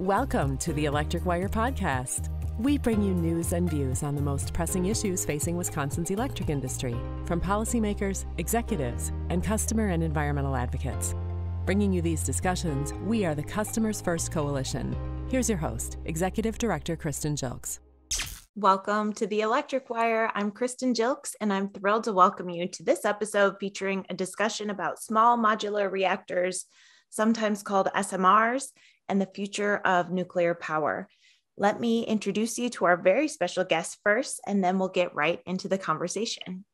Welcome to the Electric Wire Podcast. We bring you news and views on the most pressing issues facing Wisconsin's electric industry, from policymakers, executives, and customer and environmental advocates. Bringing you these discussions, we are the Customers First Coalition. Here's your host, Executive Director Kristin Gilkes. Welcome to the Electric Wire. I'm Kristin Gilkes, and I'm thrilled to welcome you to this episode featuring a discussion about small modular reactors, sometimes called SMRs, and the future of nuclear power. Let me introduce you to our very special guest first, and then we'll get right into the conversation.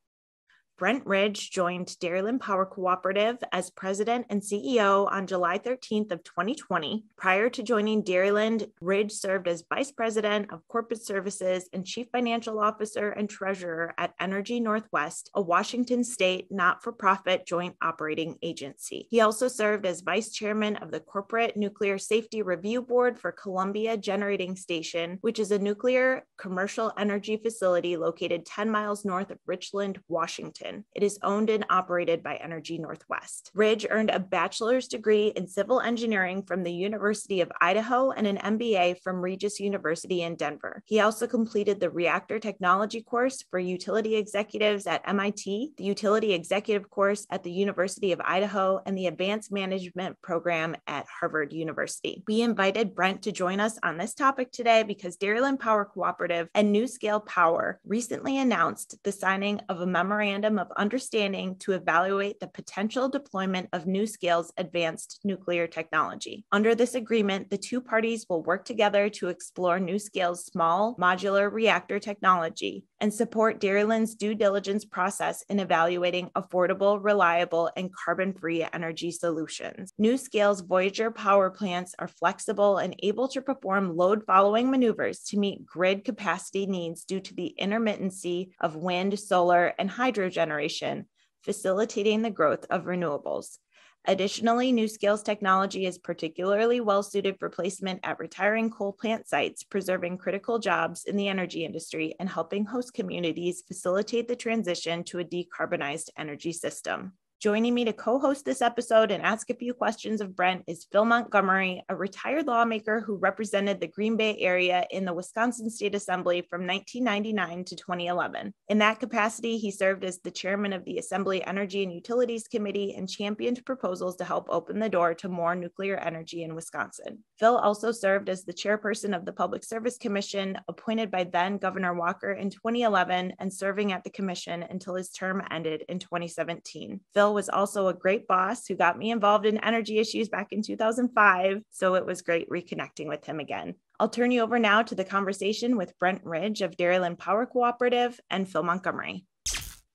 Brent Ridge joined Dairyland Power Cooperative as president and CEO on July 13th of 2020. Prior to joining Dairyland, Ridge served as vice president of corporate services and chief financial officer and treasurer at Energy Northwest, a Washington state not-for-profit joint operating agency. He also served as vice chairman of the Corporate Nuclear Safety Review Board for Columbia Generating Station, which is a nuclear commercial energy facility located 10 miles north of Richland, Washington. It is owned and operated by Energy Northwest. Ridge earned a bachelor's degree in civil engineering from the University of Idaho and an MBA from Regis University in Denver. He also completed the reactor technology course for utility executives at MIT, the utility executive course at the University of Idaho, and the advanced management program at Harvard University. We invited Brent to join us on this topic today because Dairyland Power Cooperative and NuScale Power recently announced the signing of a memorandum of understanding to evaluate the potential deployment of NuScale's advanced nuclear technology. Under this agreement, the two parties will work together to explore NuScale's small modular reactor technology and support Dairyland's due diligence process in evaluating affordable, reliable, and carbon-free energy solutions. NuScale's Voyager power plants are flexible and able to perform load-following maneuvers to meet grid capacity needs due to the intermittency of wind, solar, and hydro generation, facilitating the growth of renewables. Additionally, NuScale's technology is particularly well-suited for placement at retiring coal plant sites, preserving critical jobs in the energy industry and helping host communities facilitate the transition to a decarbonized energy system. Joining me to co-host this episode and ask a few questions of Brent is Phil Montgomery, a retired lawmaker who represented the Green Bay area in the Wisconsin State Assembly from 1999 to 2011. In that capacity, he served as the chairman of the Assembly Energy and Utilities Committee and championed proposals to help open the door to more nuclear energy in Wisconsin. Phil also served as the chairperson of the Public Service Commission, appointed by then Governor Walker in 2011 and serving at the commission until his term ended in 2017. Phil was also a great boss who got me involved in energy issues back in 2005, so it was great reconnecting with him again. I'll turn you over now to the conversation with Brent Ridge of Dairyland Power Cooperative and Phil Montgomery.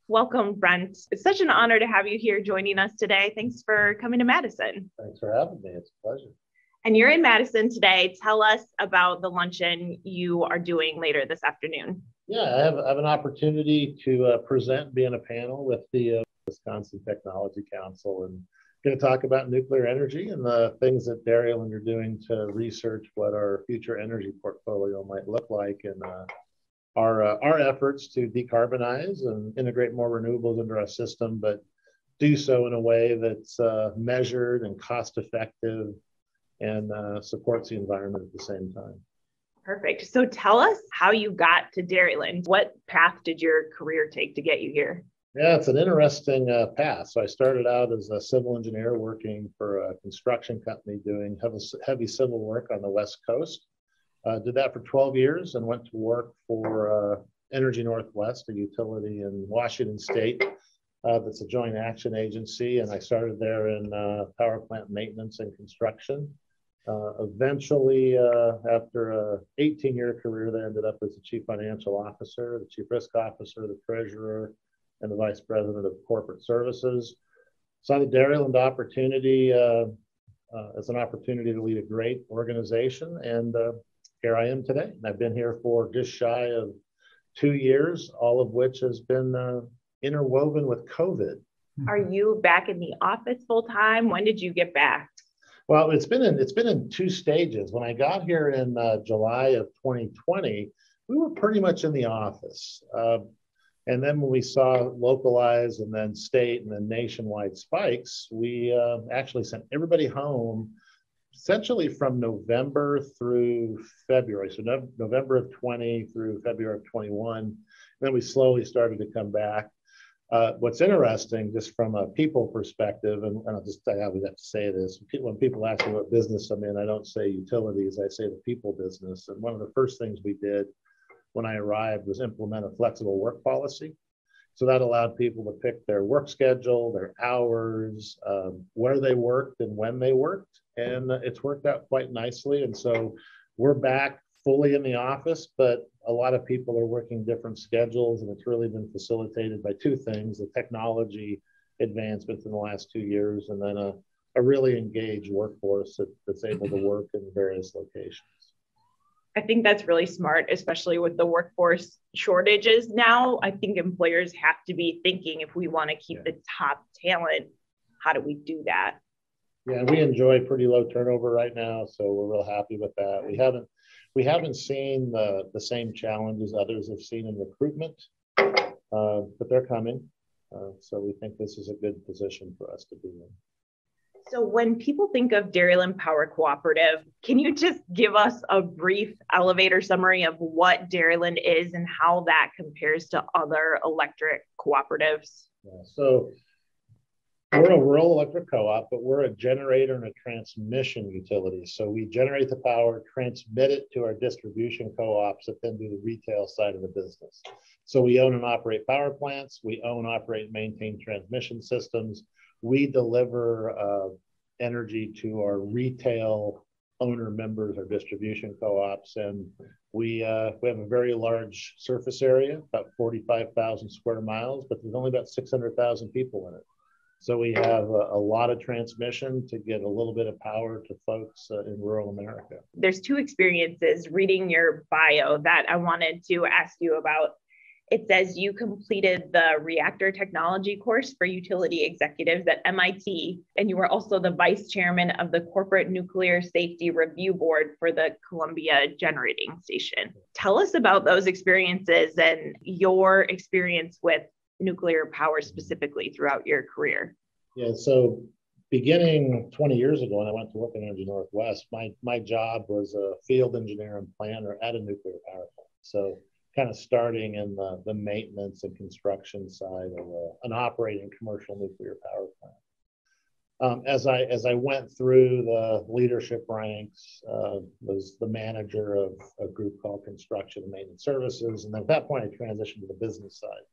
Welcome, Brent. It's such an honor to have you here joining us today. Thanks for coming to Madison. Thanks for having me. It's a pleasure. And you're in Madison today. Tell us about the luncheon you are doing later this afternoon. Yeah, I have an opportunity to present, be on a panel with the Wisconsin Technology Council, and going to talk about nuclear energy and the things that Dairyland are doing to research what our future energy portfolio might look like, and our efforts to decarbonize and integrate more renewables into our system, but do so in a way that's measured and cost effective and supports the environment at the same time. Perfect. So tell us how you got to Dairyland. What path did your career take to get you here? Yeah, it's an interesting path. So I started out as a civil engineer working for a construction company doing heavy civil work on the West Coast. Did that for 12 years and went to work for Energy Northwest, a utility in Washington State that's a joint action agency. And I started there in power plant maintenance and construction. Eventually, after an 18-year career, they ended up as the chief financial officer, the chief risk officer, the treasurer, and the vice president of corporate services. Saw the Dairyland opportunity as an opportunity to lead a great organization, and here I am today. And I've been here for just shy of 2 years, all of which has been interwoven with COVID. Are you back in the office full time? When did you get back? Well, it's been in two stages. When I got here in July of 2020, we were pretty much in the office. And then when we saw localized and then state and then nationwide spikes, we actually sent everybody home essentially from November through February. So November of 20 through February of 21. Then we slowly started to come back. What's interesting, just from a people perspective, and I'll just tell you how we have to say this. When people ask me what business I'm in, I don't say utilities, I say the people business. And one of the first things we did when I arrived was implement a flexible work policy. So that allowed people to pick their work schedule, their hours, where they worked and when they worked. And it's worked out quite nicely. And so we're back fully in the office, but a lot of people are working different schedules, and it's really been facilitated by two things: the technology advancements in the last 2 years, and then a really engaged workforce that's able to work in various locations. I think that's really smart, especially with the workforce shortages now. I think employers have to be thinking, if we want to keep the top talent, how do we do that? Yeah, we enjoy pretty low turnover right now, so we're real happy with that. We haven't seen the same challenges others have seen in recruitment, but they're coming. So we think this is a good position for us to be in. So when people think of Dairyland Power Cooperative, can you just give us a brief elevator summary of what Dairyland is and how that compares to other electric cooperatives? Yeah, so we're a rural electric co-op, but we're a generator and a transmission utility. So we generate the power, transmit it to our distribution co-ops that then do the retail side of the business. So we own and operate power plants. We own, operate, and maintain transmission systems. We deliver energy to our retail owner members, our distribution co-ops, and we have a very large surface area, about 45,000 square miles, but there's only about 600,000 people in it. So we have a lot of transmission to get a little bit of power to folks in rural America. There's two experiences reading your bio that I wanted to ask you about. It says you completed the reactor technology course for utility executives at MIT, and you were also the vice chairman of the Corporate Nuclear Safety Review Board for the Columbia Generating Station. Tell us about those experiences and your experience with nuclear power specifically throughout your career. Yeah, so beginning 20 years ago when I went to work in Energy Northwest, my job was a field engineer and planner at a nuclear power plant. So kind of starting in the maintenance and construction side of an operating commercial nuclear power plant. As I went through the leadership ranks, was the manager of a group called Construction and Maintenance Services, and at that point I transitioned to the business side.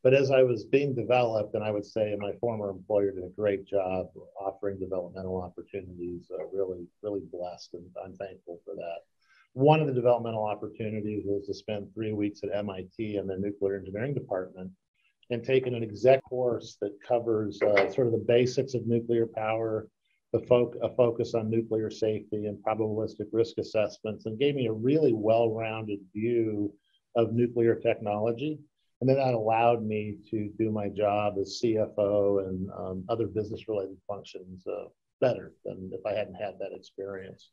But as I was being developed, and I would say my former employer did a great job offering developmental opportunities, really blessed, and I'm thankful for that. One of the developmental opportunities was to spend 3 weeks at MIT in the nuclear engineering department and taking an exec course that covers sort of the basics of nuclear power, a focus on nuclear safety and probabilistic risk assessments, and gave me a really well-rounded view of nuclear technology. And then that allowed me to do my job as CFO and other business-related functions better than if I hadn't had that experience.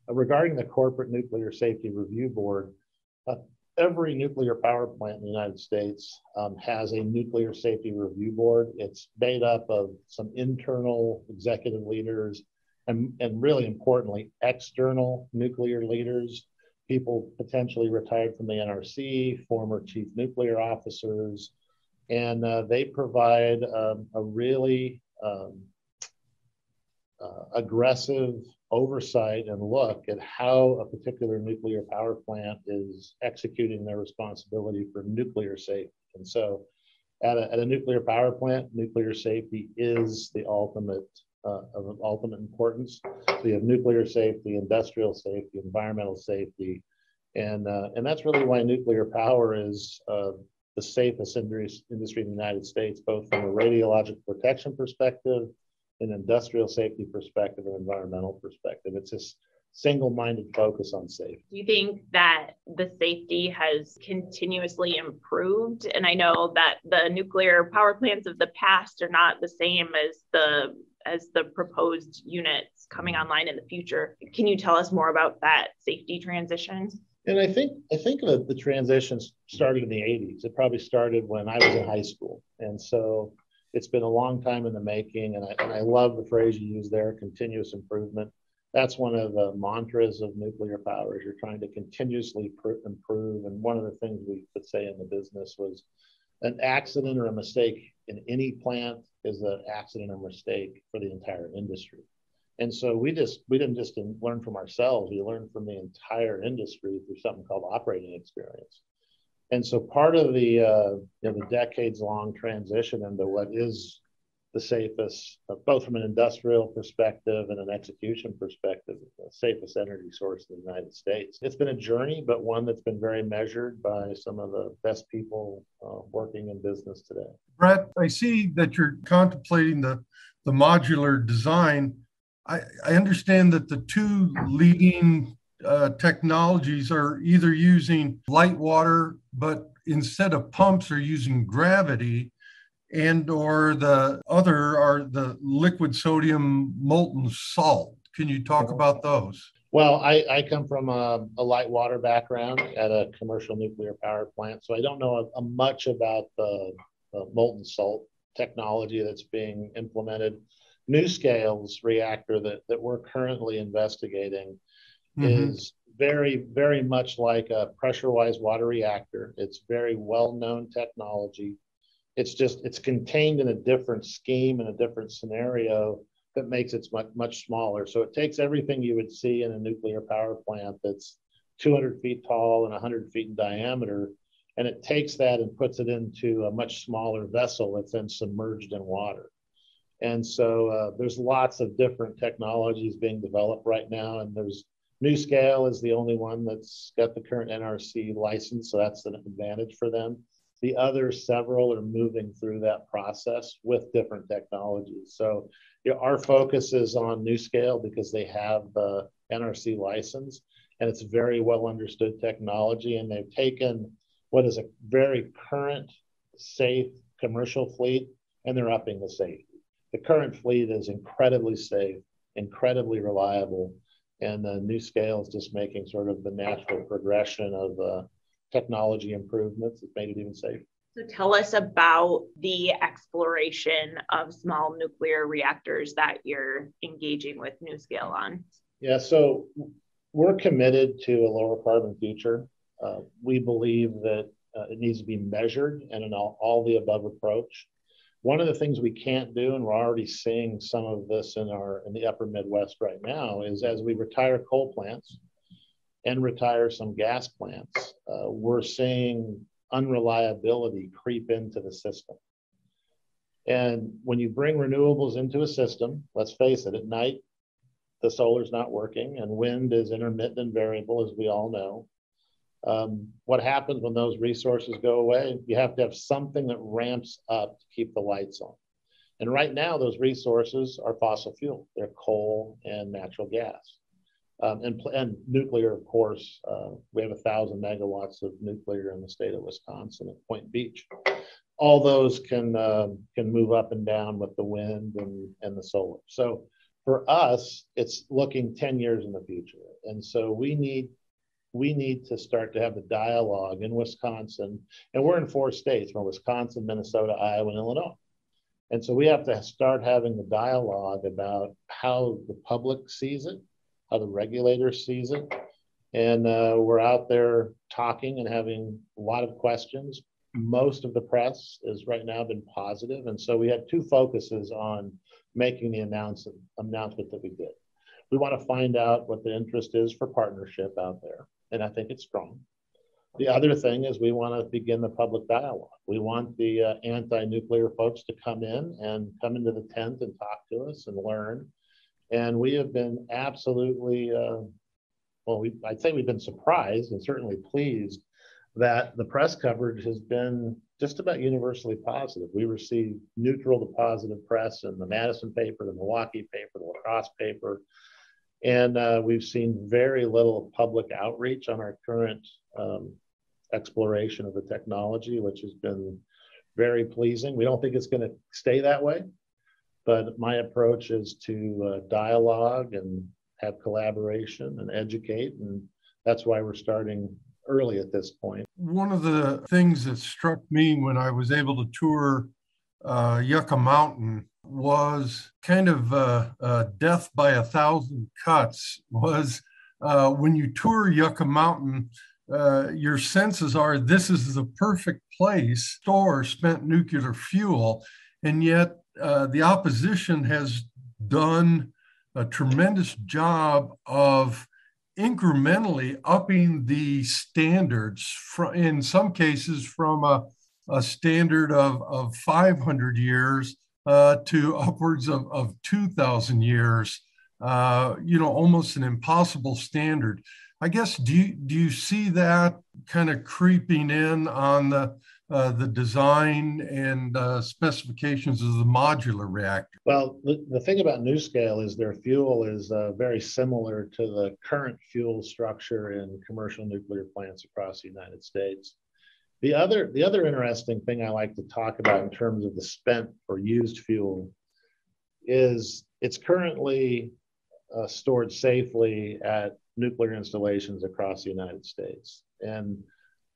Regarding the Corporate Nuclear Safety Review Board, every nuclear power plant in the United States has a nuclear safety review board. It's made up of some internal executive leaders and really importantly, external nuclear leaders, people potentially retired from the NRC, former chief nuclear officers, and they provide a really aggressive oversight and look at how a particular nuclear power plant is executing their responsibility for nuclear safety. And so at a nuclear power plant, nuclear safety is the ultimate of ultimate importance. So you have nuclear safety, industrial safety, environmental safety, and that's really why nuclear power is the safest industry in the United States, both from a radiological protection perspective, an industrial safety perspective, and environmental perspective. It's this single-minded focus on safety. Do you think that the safety has continuously improved? And I know that the nuclear power plants of the past are not the same as the proposed units coming online in the future. Can you tell us more about that safety transition? And I think that the transition started in the 80s. It probably started when I was in high school. And so it's been a long time in the making. And I love the phrase you used there, continuous improvement. That's one of the mantras of nuclear power, is you're trying to continuously improve. And one of the things we could say in the business was an accident or a mistake in any plant is an accident or mistake for the entire industry. And so we didn't just learn from ourselves, we learned from the entire industry through something called operating experience. And so part of the decades-long transition into what is the safest, both from an industrial perspective and an execution perspective, the safest energy source in the United States. It's been a journey, but one that's been very measured by some of the best people working in business today. Brett, I see that you're contemplating the modular design. I understand that the two leading technologies are either using light water, but instead of pumps are using gravity, and or the other are the liquid sodium molten salt. Can you talk about those? Well, I come from a light water background at a commercial nuclear power plant, so I don't know much about the molten salt technology that's being implemented. NuScale's reactor that we're currently investigating is very, very much like a pressurized water reactor. It's very well-known technology. It's contained in a different scheme and a different scenario that makes it much smaller. So it takes everything you would see in a nuclear power plant that's 200 feet tall and 100 feet in diameter, and it takes that and puts it into a much smaller vessel that's then submerged in water. And so there's lots of different technologies being developed right now, and NuScale is the only one that's got the current NRC license, so that's an advantage for them. The other several are moving through that process with different technologies. So our focus is on NuScale because they have the NRC license, and it's very well understood technology, and they've taken what is a very current, safe commercial fleet, and they're upping the safety. The current fleet is incredibly safe, incredibly reliable, and the NuScale is just making sort of the natural progression of technology improvements that made it even safer. So tell us about the exploration of small nuclear reactors that you're engaging with NuScale on. Yeah, so we're committed to a lower carbon future. We believe that it needs to be measured and an all the above approach. One of the things we can't do, and we're already seeing some of this in the upper Midwest right now, is as we retire coal plants and retire some gas plants, we're seeing unreliability creep into the system. And when you bring renewables into a system, let's face it, at night, the solar's not working and wind is intermittent and variable, as we all know. What happens when those resources go away? You have to have something that ramps up to keep the lights on. And right now, those resources are fossil fuel. They're coal and natural gas. And nuclear, of course. We have 1,000 megawatts of nuclear in the state of Wisconsin at Point Beach. All those can move up and down with the wind and the solar. So for us, it's looking 10 years in the future. And so we need to start to have the dialogue in Wisconsin, and we're in 4 states: from Wisconsin, Minnesota, Iowa, and Illinois. And so we have to start having the dialogue about how the public sees it, how the regulator sees it. And we're out there talking and having a lot of questions. Most of the press has right now been positive. And so we had 2 focuses on making the announcement that we did. We want to find out what the interest is for partnership out there. And I think it's strong. The other thing is we want to begin the public dialogue. We want the anti-nuclear folks to come into the tent and talk to us and learn. And we have been absolutely, I'd say we've been surprised and certainly pleased that the press coverage has been just about universally positive. We received neutral to positive press in the Madison paper, the Milwaukee paper, the La Crosse paper. And we've seen very little public outreach on our current exploration of the technology, which has been very pleasing. We don't think it's going to stay that way, but my approach is to dialogue and have collaboration and educate, and that's why we're starting early at this point. One of the things that struck me when I was able to tour Yucca Mountain was kind of death by a thousand cuts. Was when you tour Yucca Mountain, your senses are this is the perfect place to store spent nuclear fuel, and yet the opposition has done a tremendous job of incrementally upping the standards, in some cases from a standard of 500 years to upwards of 2,000 years, almost an impossible standard. I guess, do you see that kind of creeping in on the design and specifications of the modular reactor? Well, the thing about NuScale is their fuel is very similar to the current fuel structure in commercial nuclear plants across the United States. The other interesting thing I like to talk about in terms of the spent or used fuel is it's currently stored safely at nuclear installations across the United States. And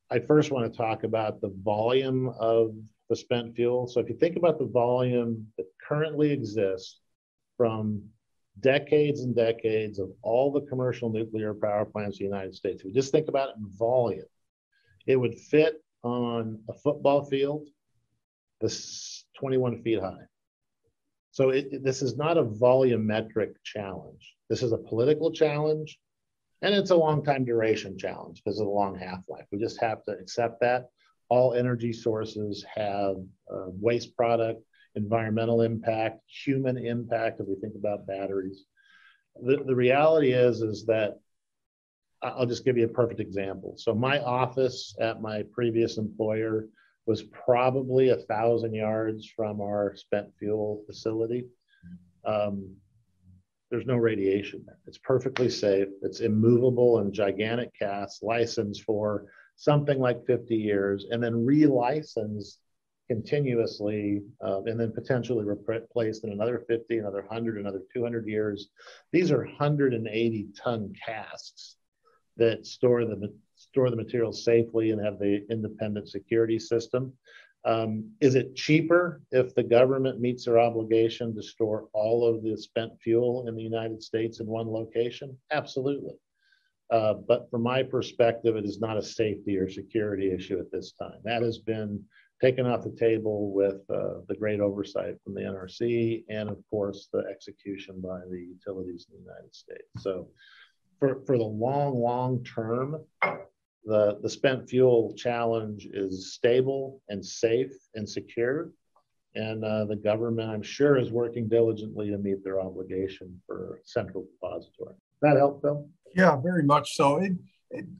I first want to talk about the volume of the spent fuel. So if you think about the volume that currently exists from decades and decades of all the commercial nuclear power plants in the United States, if you just think about it in volume, it would fit on a football field that's 21 feet high. So this is not a volumetric challenge. This is a political challenge, and it's a long time duration challenge because of the long half-life. We just have to accept that. All energy sources have waste product, environmental impact, human impact if we think about batteries. The reality is that I'll just give you a perfect example. So my office at my previous employer was probably 1,000 yards from our spent fuel facility. There's no radiation there. It's perfectly safe. It's immovable and gigantic casts, licensed for something like 50 years, and then relicensed continuously, and then potentially replaced in another 50, another 100, another 200 years. These are 180-ton casks that store the materials safely and have the independent security system. Is it cheaper if the government meets their obligation to store all of the spent fuel in the United States in one location? Absolutely. But from my perspective, it is not a safety or security issue at this time. That has been taken off the table with the great oversight from the NRC and, of course, the execution by the utilities in the United States. So for the long term, the spent fuel challenge is stable and safe and secure. And the government, I'm sure, is working diligently to meet their obligation for central repository. Does that help, Phil? Yeah, very much so.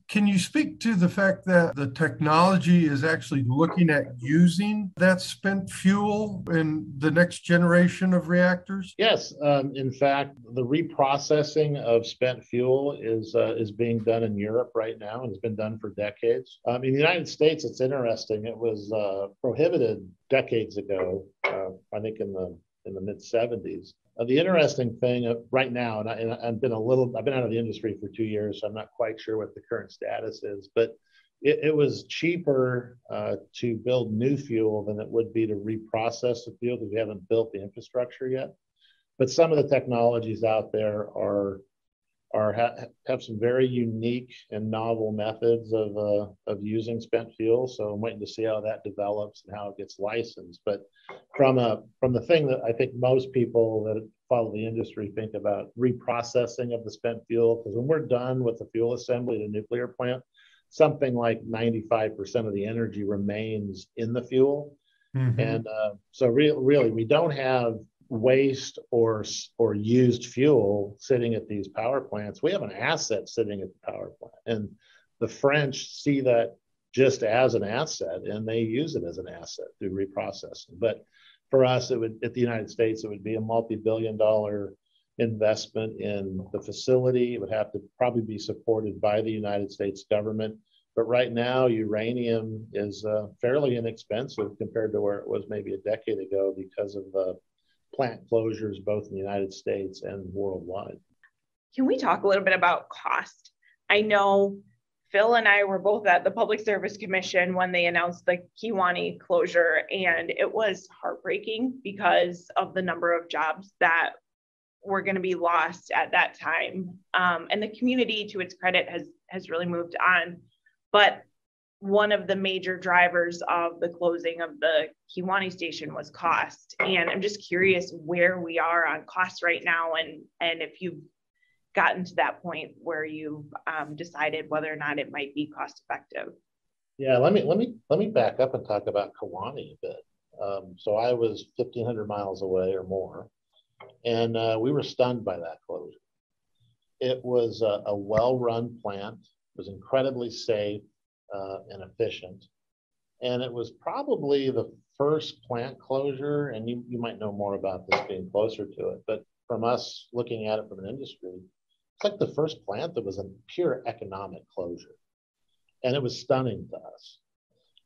Can you speak to the fact that the technology is actually looking at using that spent fuel in the next generation of reactors? Yes. In fact, the reprocessing of spent fuel is being done in Europe right now and has been done for decades. In the United States, it's interesting. It was prohibited decades ago, I think in the mid-70s. The interesting thing right now, and I've been out of the industry for 2 years, so I'm not quite sure what the current status is, but it was cheaper to build new fuel than it would be to reprocess the fuel because we haven't built the infrastructure yet. But some of the technologies out there have some very unique and novel methods of using spent fuel. So I'm waiting to see how that develops and how it gets licensed. But from the thing that I think most people that follow the industry think about reprocessing of the spent fuel, because when we're done with the fuel assembly at a nuclear plant, something like 95% of the energy remains in the fuel. Mm-hmm. And so really, we don't have waste or used fuel sitting at these power plants. We have an asset sitting at the power plant, and the French see that just as an asset, and they use it as an asset through reprocessing. But for us, at the United States, it would be a multi-billion-dollar investment in the facility. It would have to probably be supported by the United States government. But right now, uranium is fairly inexpensive compared to where it was maybe a decade ago because of plant closures both in the United States and worldwide. Can we talk a little bit about cost? I know Phil and I were both at the Public Service Commission when they announced the Kewanee closure, and it was heartbreaking because of the number of jobs that were going to be lost at that time. And the community, to its credit, has really moved on. But one of the major drivers of the closing of the Kewanee station was cost. And I'm just curious where we are on costs right now, and if you've gotten to that point where you've decided whether or not it might be cost effective. Yeah, let me back up and talk about Kewanee a bit. So I was 1,500 miles away or more, and we were stunned by that closure. It was a well-run plant. It was incredibly safe and efficient, and it was probably the first plant closure. And you might know more about this being closer to it, but from us looking at it from an industry, it's like the first plant that was a pure economic closure. And it was stunning to us.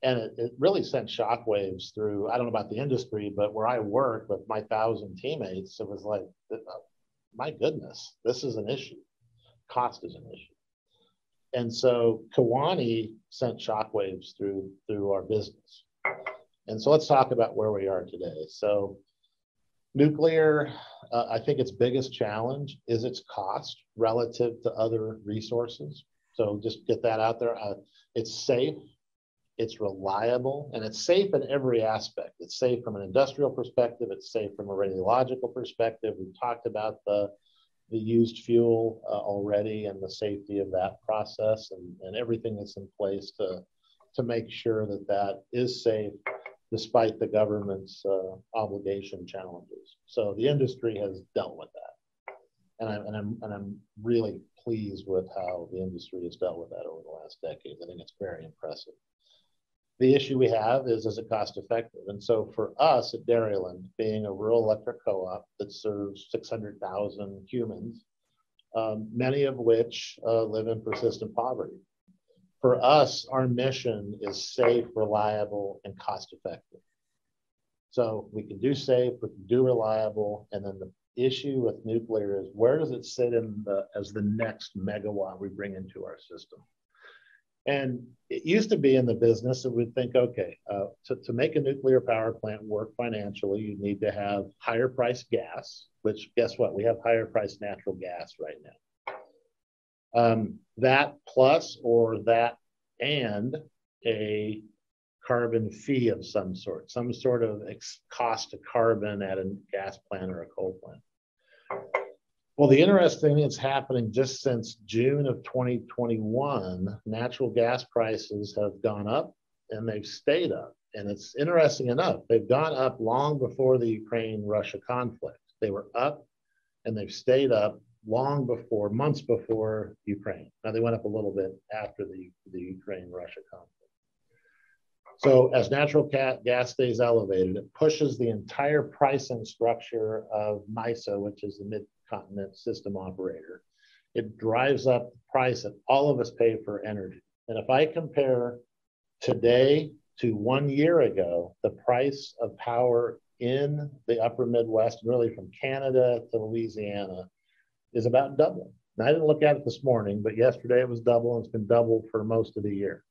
And it really sent shockwaves through, I don't know about the industry, but where I work with my 1,000 teammates, it was like, my goodness, this is an issue. Cost is an issue. And so Kewanee sent shockwaves through our business. And so let's talk about where we are today. So nuclear, I think its biggest challenge is its cost relative to other resources. So just get that out there. It's safe, it's reliable, and it's safe in every aspect. It's safe from an industrial perspective. It's safe from a radiological perspective. We've talked about the used fuel already and the safety of that process and everything that's in place to make sure that that is safe despite the government's obligation challenges. So the industry has dealt with that. And I'm really pleased with how the industry has dealt with that over the last decade. I think it's very impressive. The issue we have is it cost effective? And so for us at Dairyland, being a rural electric co-op that serves 600,000 humans, many of which live in persistent poverty. For us, our mission is safe, reliable, and cost effective. So we can do safe, we can do reliable, and then the issue with nuclear is where does it sit as the next megawatt we bring into our system? And it used to be in the business that we'd think, okay, to make a nuclear power plant work financially, you need to have higher priced gas, which guess what? We have higher priced natural gas right now. That plus or that and a carbon fee of some sort of cost to carbon at a gas plant or a coal plant. Well, the interesting thing that's happening just since June of 2021, natural gas prices have gone up and they've stayed up. And it's interesting enough, they've gone up long before the Ukraine-Russia conflict. They were up and they've stayed up long before, months before Ukraine. Now they went up a little bit after the Ukraine-Russia conflict. So as natural gas stays elevated, it pushes the entire pricing structure of MISO, which is the Mid-Continent System Operator. It drives up the price that all of us pay for energy. And if I compare today to 1 year ago, the price of power in the upper Midwest, really from Canada to Louisiana, is about double. Now, I didn't look at it this morning, but yesterday it was double, and it's been double for most of the year.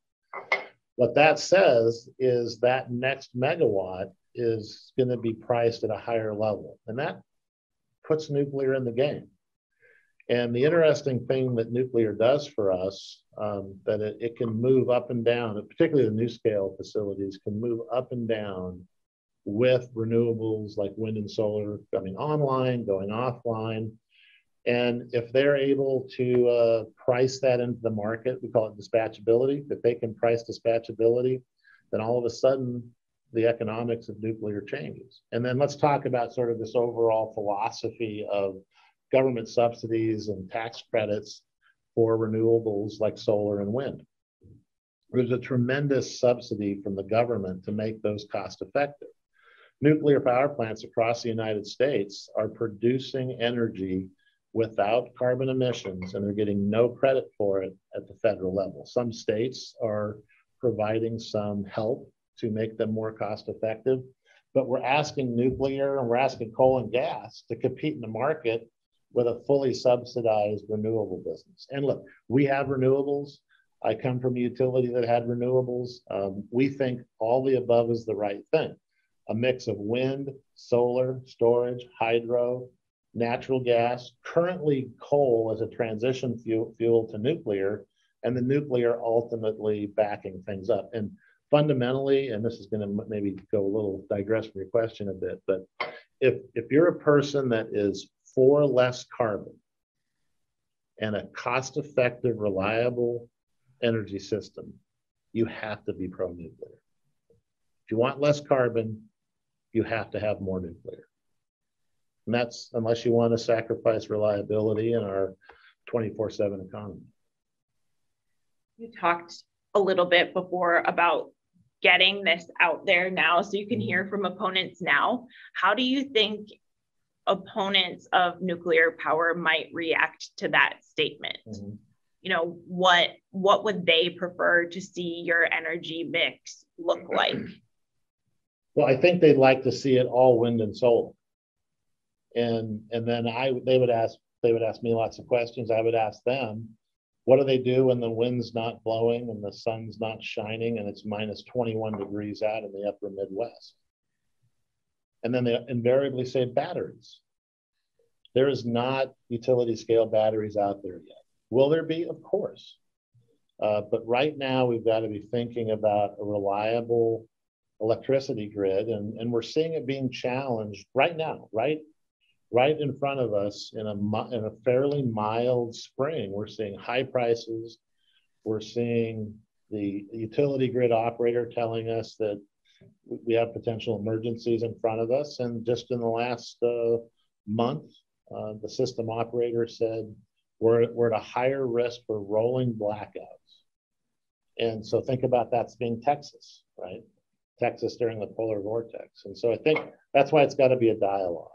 What that says is that next megawatt is going to be priced at a higher level, and that puts nuclear in the game. And the interesting thing that nuclear does for us, that it can move up and down, particularly the new scale facilities can move up and down with renewables like wind and solar coming online, going offline. And if they're able to price that into the market, we call it dispatchability. If they can price dispatchability, then all of a sudden the economics of nuclear changes. And then let's talk about sort of this overall philosophy of government subsidies and tax credits for renewables like solar and wind. There's a tremendous subsidy from the government to make those cost effective. Nuclear power plants across the United States are producing energy without carbon emissions, and they're getting no credit for it at the federal level. Some states are providing some help to make them more cost effective, but we're asking nuclear and we're asking coal and gas to compete in the market with a fully subsidized renewable business. And look, we have renewables. I come from a utility that had renewables. We think all the above is the right thing. A mix of wind, solar, storage, hydro, natural gas, currently coal as a transition fuel to nuclear, and the nuclear ultimately backing things up. And fundamentally, and this is going to maybe go a little digress from your question a bit, but if you're a person that is for less carbon and a cost-effective, reliable energy system, you have to be pro-nuclear. If you want less carbon, you have to have more nuclear. And that's unless you want to sacrifice reliability in our 24/7 economy. You talked a little bit before about getting this out there now so you can hear from opponents now. How do you think opponents of nuclear power might react to that statement? Mm-hmm. You know, what would they prefer to see your energy mix look like? Well, I think they'd like to see it all wind and solar. And then they would ask me lots of questions. I would ask them, what do they do when the wind's not blowing and the sun's not shining and it's minus 21 degrees out in the upper Midwest? And then they invariably say batteries. There is not utility scale batteries out there yet. Will there be? Of course. But right now we've got to be thinking about a reliable electricity grid, and we're seeing it being challenged right now, right in front of us in a fairly mild spring. We're seeing high prices. We're seeing the utility grid operator telling us that we have potential emergencies in front of us. And just in the last month, the system operator said we're at a higher risk for rolling blackouts. And so think about that's being Texas, right? Texas during the polar vortex. And so I think that's why it's got to be a dialogue.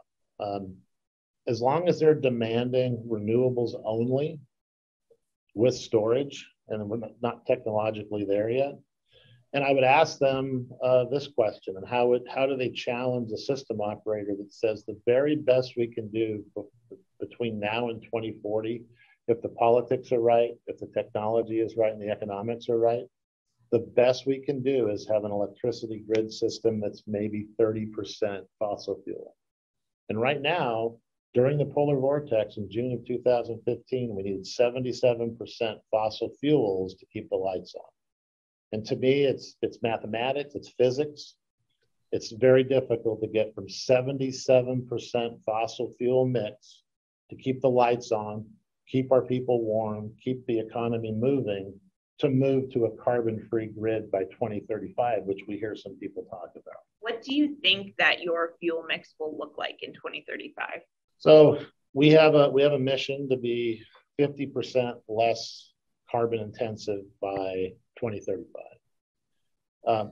As long as they're demanding renewables only with storage, and we're not technologically there yet. And I would ask them this question, and how do they challenge the system operator that says the very best we can do between now and 2040, if the politics are right, if the technology is right, and the economics are right, the best we can do is have an electricity grid system that's maybe 30% fossil fuel. And right now, during the polar vortex in June of 2015, we needed 77% fossil fuels to keep the lights on. And to me, it's mathematics, it's physics. It's very difficult to get from 77% fossil fuel mix to keep the lights on, keep our people warm, keep the economy moving, to move to a carbon-free grid by 2035, which we hear some people talk about. What do you think that your fuel mix will look like in 2035? So we have a mission to be 50% less carbon intensive by 2035.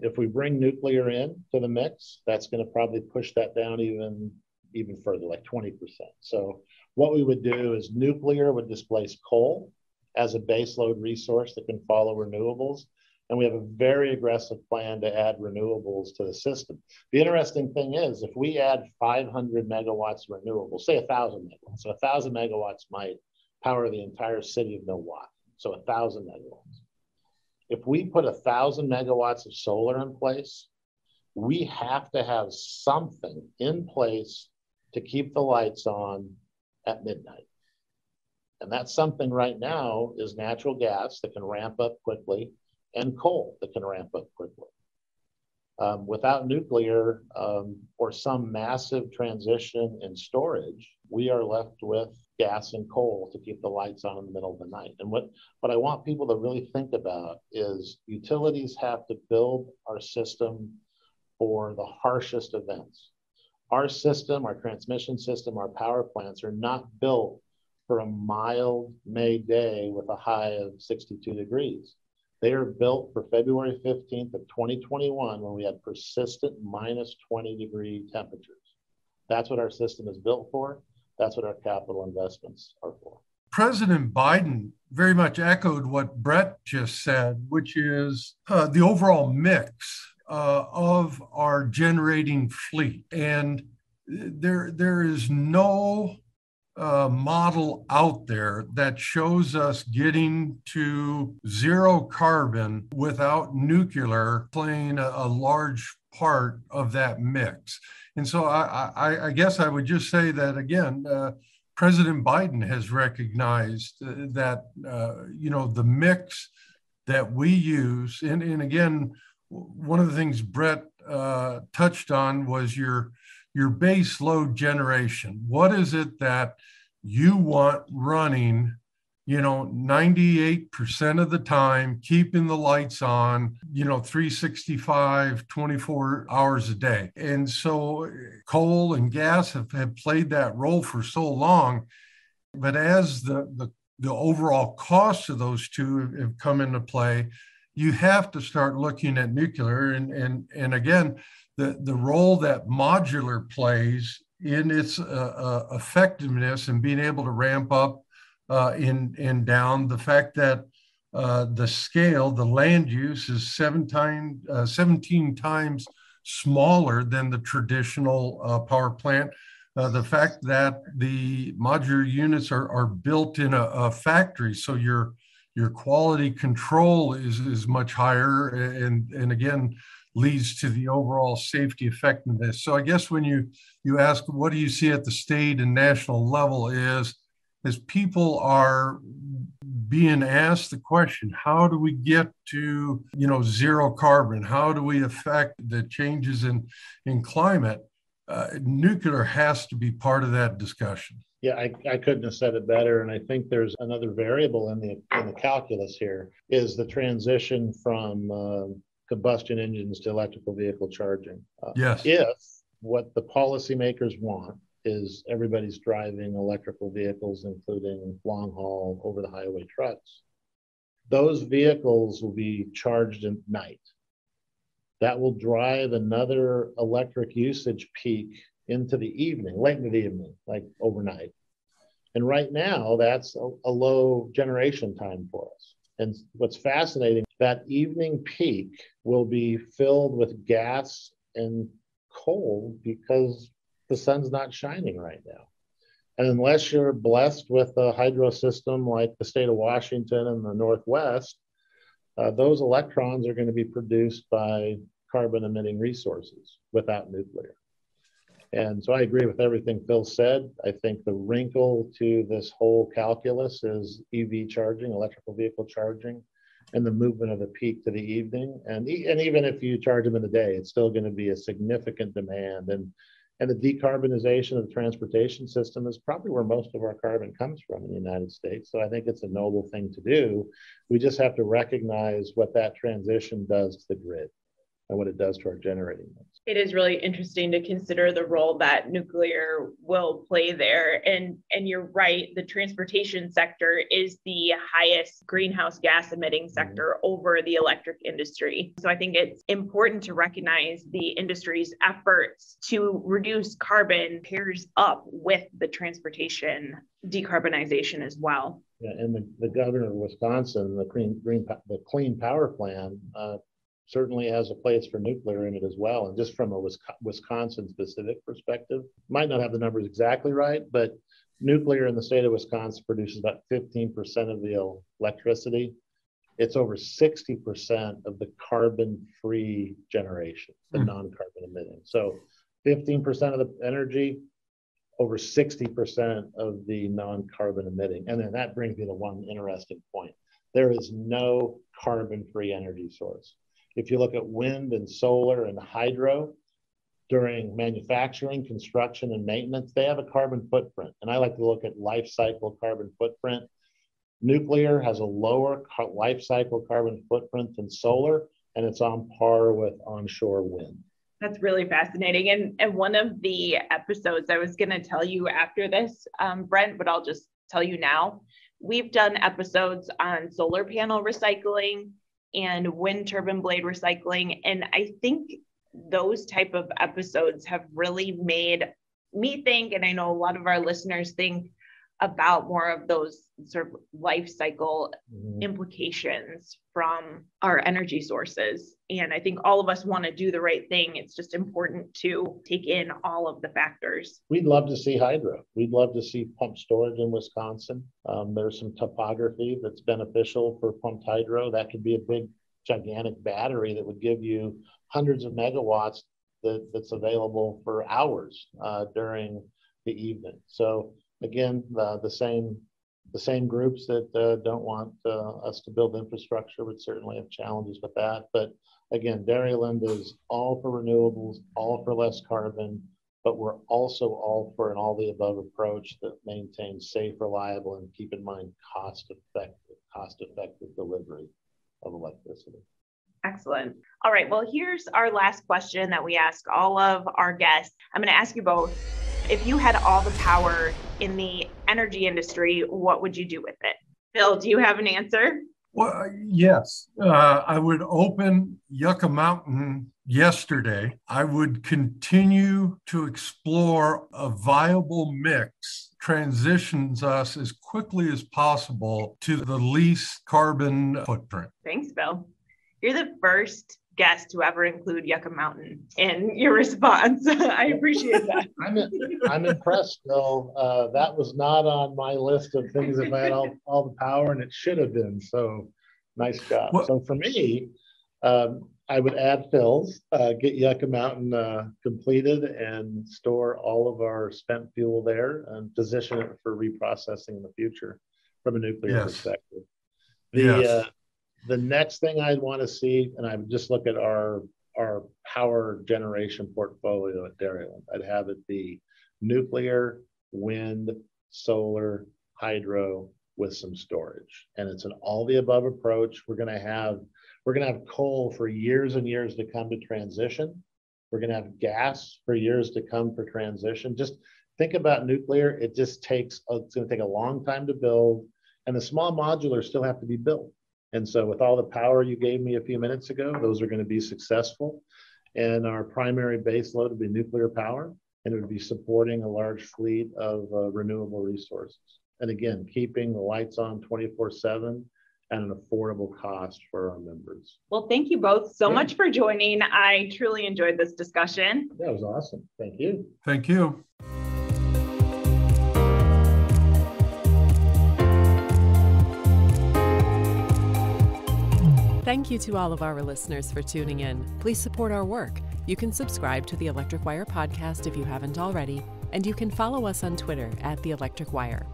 If we bring nuclear in to the mix, that's going to probably push that down even further, like 20%. So what we would do is nuclear would displace coal as a baseload resource that can follow renewables. And we have a very aggressive plan to add renewables to the system. The interesting thing is, if we add 500 megawatts of renewables, say 1,000 megawatts, so 1,000 megawatts might power the entire city of Milwaukee, so 1,000 megawatts. If we put 1,000 megawatts of solar in place, we have to have something in place to keep the lights on at midnight. And that something right now is natural gas that can ramp up quickly and coal that can ramp up quickly. Without nuclear or some massive transition in storage, we are left with gas and coal to keep the lights on in the middle of the night. And what I want people to really think about is utilities have to build our system for the harshest events. Our system, our transmission system, our power plants are not built for a mild May day with a high of 62 degrees. They are built for February 15th of 2021 when we had persistent minus 20 degree temperatures. That's what our system is built for. That's what our capital investments are for. President Biden very much echoed what Brett just said, which is the overall mix of our generating fleet. And there is no model out there that shows us getting to zero carbon without nuclear playing a large part of that mix. And so I guess I would just say that, again, President Biden has recognized that, the mix that we use, and again, one of the things Brett touched on was your base load generation. What is it that you want running, 98% of the time, keeping the lights on, 365, 24 hours a day. And so coal and gas have played that role for so long. But as the overall cost of those two have come into play, you have to start looking at nuclear. And again, the role that modular plays in its effectiveness and being able to ramp up and down, the fact that the scale, the land use is 17 times smaller than the traditional power plant. The fact that the modular units are built in a factory, so your quality control is much higher, and again, leads to the overall safety effectiveness. So I guess when you ask, what do you see at the state and national level, is as people are being asked the question, how do we get to, zero carbon? How do we affect the changes in climate? Nuclear has to be part of that discussion. Yeah, I couldn't have said it better. And I think there's another variable in the calculus here, is the transition from combustion engines to electrical vehicle charging. Yes. If what the policymakers want is everybody's driving electrical vehicles, including long haul over the highway trucks, those vehicles will be charged at night. That will drive another electric usage peak into the evening, late into the evening, like overnight. And right now, that's a low generation time for us. And what's fascinating, that evening peak will be filled with gas and coal because the sun's not shining right now. And unless you're blessed with a hydro system like the state of Washington and the Northwest, those electrons are going to be produced by carbon emitting resources without nuclear. And so I agree with everything Phil said. I think the wrinkle to this whole calculus is EV charging, electrical vehicle charging, and the movement of the peak to the evening. And even if you charge them in the day, it's still going to be a significant demand. And the decarbonization of the transportation system is probably where most of our carbon comes from in the United States. So I think it's a noble thing to do. We just have to recognize what that transition does to the grid and what it does to our generating mix. It is really interesting to consider the role that nuclear will play there. And you're right, the transportation sector is the highest greenhouse gas emitting sector over the electric industry. So I think it's important to recognize the industry's efforts to reduce carbon pairs up with the transportation decarbonization as well. Yeah, and the governor of Wisconsin, the Clean Power Plan, certainly has a place for nuclear in it as well. And just from a Wisconsin specific perspective, might not have the numbers exactly right, but nuclear in the state of Wisconsin produces about 15% of the electricity. It's over 60% of the carbon-free generation, the non-carbon emitting. So 15% of the energy, over 60% of the non-carbon emitting. And then that brings me to one interesting point. There is no carbon-free energy source. If you look at wind and solar and hydro, during manufacturing, construction, and maintenance, they have a carbon footprint. And I like to look at life cycle carbon footprint. Nuclear has a lower life cycle carbon footprint than solar, and it's on par with onshore wind. That's really fascinating. And one of the episodes I was going to tell you after this, Brent, but I'll just tell you now, we've done episodes on solar panel recycling and wind turbine blade recycling. And I think those type of episodes have really made me think, and I know a lot of our listeners think, about more of those sort of life cycle implications from our energy sources. And I think all of us want to do the right thing. It's just important to take in all of the factors. We'd love to see hydro. We'd love to see pump storage in Wisconsin. There's some topography that's beneficial for pumped hydro. That could be a big, gigantic battery that would give you hundreds of megawatts that's available for hours during the evening. So again, the same groups that don't want us to build infrastructure would certainly have challenges with that. But again, Dairyland is all for renewables, all for less carbon, but we're also all for an all the above approach that maintains safe, reliable, and keep in mind cost-effective delivery of electricity. Excellent. All right, well, here's our last question that we ask all of our guests. I'm going to ask you both. If you had all the power in the energy industry, what would you do with it? Phil, do you have an answer? Well, yes. I would open Yucca Mountain yesterday. I would continue to explore a viable mix, transitions us as quickly as possible to the least carbon footprint. Thanks, Phil. You're the first guest to ever include Yucca Mountain in your response. I appreciate that. I'm impressed, Phil. That was not on my list of things if I had all the power, and it should have been. So nice job. Well, so for me, I would add Phil's, get Yucca Mountain completed and store all of our spent fuel there and position it for reprocessing in the future from a nuclear perspective. The next thing I'd want to see, and I would just look at our power generation portfolio at Dairyland. I'd have it be nuclear, wind, solar, hydro with some storage. And it's an all the above approach. We're going to have coal for years and years to come to transition. We're going to have gas for years to come for transition. Just think about nuclear. It's going to take a long time to build, and the small modulars still have to be built. And so with all the power you gave me a few minutes ago, those are going to be successful. And our primary base load would be nuclear power, and it would be supporting a large fleet of renewable resources. And again, keeping the lights on 24/7 at an affordable cost for our members. Well, thank you both so much for joining. I truly enjoyed this discussion. That was awesome. Thank you. Thank you. Thank you to all of our listeners for tuning in. Please support our work. You can subscribe to the Electric Wire podcast if you haven't already, and you can follow us on Twitter at The Electric Wire.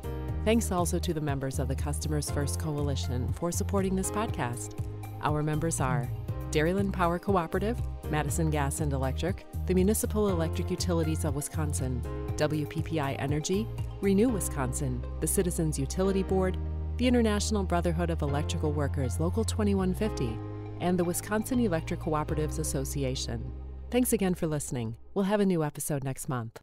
Thanks also to the members of the Customers First Coalition for supporting this podcast. Our members are Dairyland Power Cooperative, Madison Gas and Electric, the Municipal Electric Utilities of Wisconsin, WPPI Energy, Renew Wisconsin, the Citizens Utility Board, the International Brotherhood of Electrical Workers Local 2150, and the Wisconsin Electric Cooperatives Association. Thanks again for listening. We'll have a new episode next month.